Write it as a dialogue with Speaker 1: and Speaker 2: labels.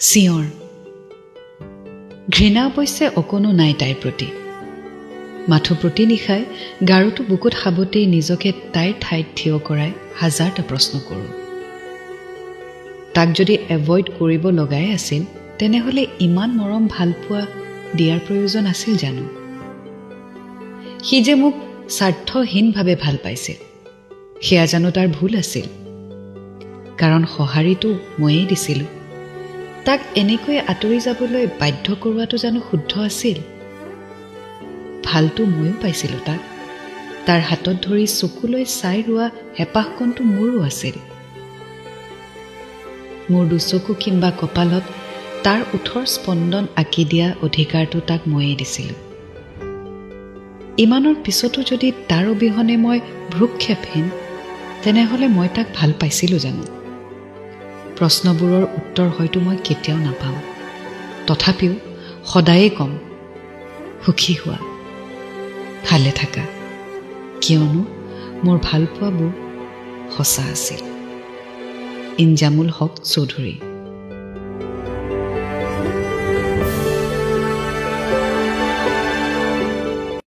Speaker 1: চিঞৰ ঘৃণা অৱশ্যে অকণো নাই তাইৰ প্ৰতি। মাথো প্ৰতি নিশাই গাৰুটো বুকুত সাৱটেই নিজকে তাইৰ ঠাইত থিয় কৰাই হাজাৰটা প্ৰশ্ন কৰোঁ। তাক যদি এভইড কৰিব লগাই আছিল তেনেহ'লে ইমান মৰম ভালপোৱা দিয়াৰ প্ৰয়োজন আছিল জানো? সি যে মোক স্বাৰ্থহীনভাৱে ভাল পাইছিল সেয়া জানো তাৰ ভুল আছিল? কাৰণ সঁহাৰিটো ময়েই দিছিলোঁ। তাক এনেকৈ আঁতৰি যাবলৈ বাধ্য কৰোৱাটো জানো শুদ্ধ আছিল? ভালটো ময়ো পাইছিলোঁ তাক। তাৰ হাতত ধৰি চকুলৈ চাই ৰোৱা হেঁপাহকণটো মোৰো আছিল। মোৰ দুচকু কিম্বা কপালত তাৰ ওঠৰ স্পন্দন আঁকি দিয়া অধিকাৰটো তাক ময়েই দিছিলোঁ। ইমানৰ পিছতো যদি তাৰ অবিহনে মই ভ্ৰূক্ষেপহীন, তেনেহ'লে মই তাক ভাল পাইছিলোঁ জানো? প্ৰশ্নবোৰৰ উত্তৰ হয়তো মই কেতিয়াও নাপাওঁ। তথাপিও সদায়েই ক'ম, সুখী হোৱা, ভালে থাকা, কিয়নো মোৰ ভালপোৱাবোৰ সঁচা আছিল। ইনজামুল হক চৌধুৰী।